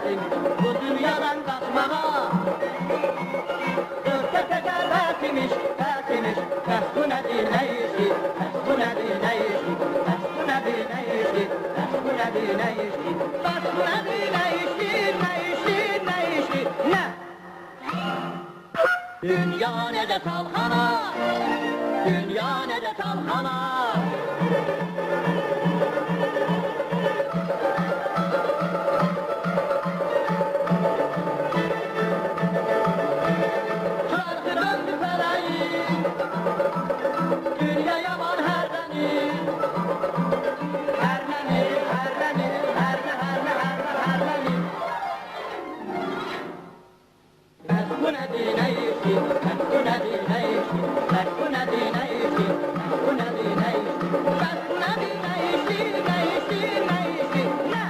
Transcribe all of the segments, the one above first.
geldim bu dünyadan kaçmağa. Dörtte teker imiş, pes bu nedir ne işi, pes bu nedir ne işi, pes bu nedir ne işi, pes bu nedir ne işi, pes bu nedir ne işi, ne işi, ne işi, ne? Dünya ne de talhana, dünya ne de talhana. Çarkı döndü feleği, dünya yaman herlenir. Herlenir, herlenir, herlenir. Pes bu nedir ne işi, pes bu nedir ne işi, pes bu nedir ne işi, pes bu nedir ne işi, pes bu nedir ne işi, ne işi, ne işi, ne?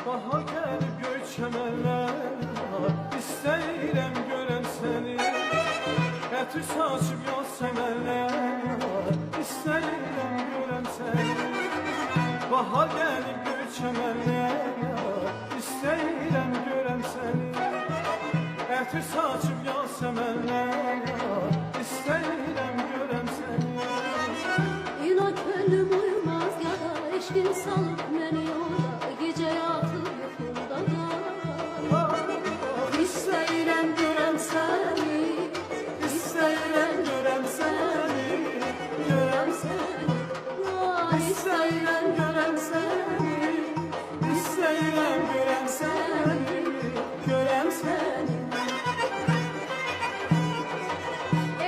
Baha gelip göy çemenler, istəyirəm görəm səni. Ətü saçıb yol səmənlər, istəyirəm görəm səni. Baha gəlib göy çemenler, istəyirəm görəm səni. Ətü saçıb yol səmənlər, istəyirəm görəm səni. İnan könlüm uyumaz ya da eşkin salıp beni yola, gece yatır yuxumda da. İstəyirəm görəm səni, İstəyirəm görəm səni, görəm səni. İstəyirəm görəm səni, İstəyirəm görəm səni, görəm səni.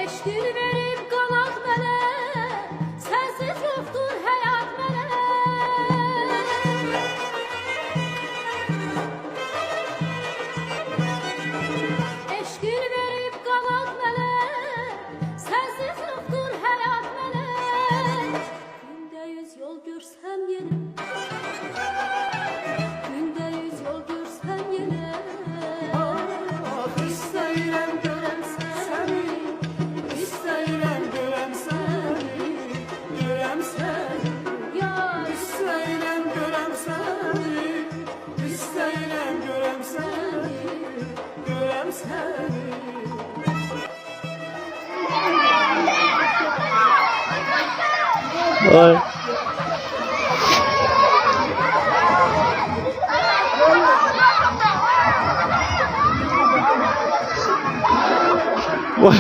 eşkin verib qanaq mənə, sənsiz yoxdur həyat mənə. Eşkin verib qanaq mənə, sənsiz yoxdur həyat mənə. Gündə yüz yol görsəm yenə, gündə yüz yol görsəm yenə. İstəyirəm görəm səni, İstəyirəm görəm səni, görəm səni. yar İstəyirəm görəm səni, İstəyirəm görəm səni, görəm səni. Vay. Vay.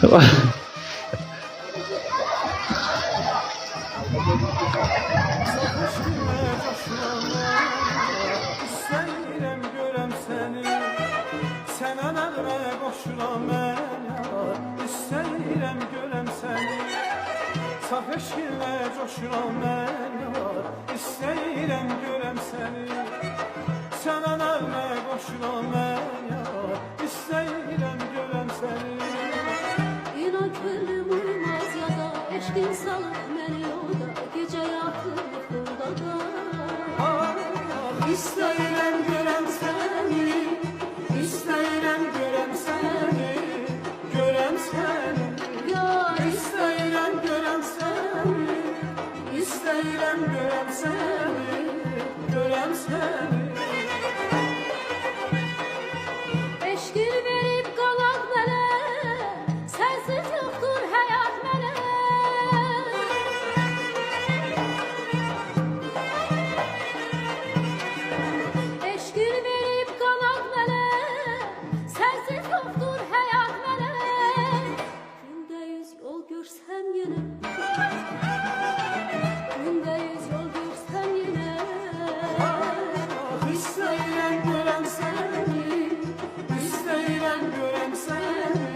Vay. İstəyirəm görəm səni, sənə nəğmə qoşuram mən yar. İstəyirəm görəm səni, saf eşqinlə coşuram mən yar. İstəyirəm görəm səni, sənə nəğmə qoşuram mən yar. İstəyirəm görəm səni. İnan könlüm uyumaz ya da eşkin salıp beni yola, gece yatır yuxumda da. İstəyirəm görəm səni, İstəyirəm görəm səni, görəm səni. Yar İstəyirəm görəm səni, İstəyirəm görəm səni, görəm səni. eşkin verib qanaq mənə, sənsiz yoxdur həyat mənə. Eşkin verib qanaq mənə, sənsiz yoxdur həyat mənə. Gündə yüz yol görsəm yenə, gündə yüz yol görsəm yenə. İstəyirəm görəm səni, İstəyirəm görəm səni,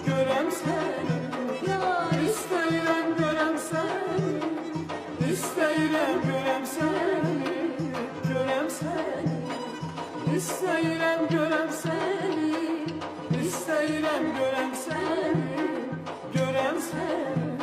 görəm səni. Yar İstəyirəm görəm səni, İstəyirəm görəm səni, görəm səni. İstəyirəm görəm səni, İstəyirəm görəm səni, görəm səni.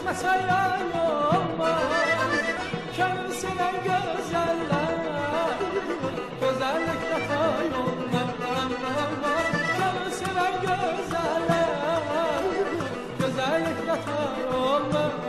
geçmeseyler olmaz. Gönül seven güzeller, güzellikle kaybolmaz. Gönül seven güzeller, güzellikle kaybolmaz.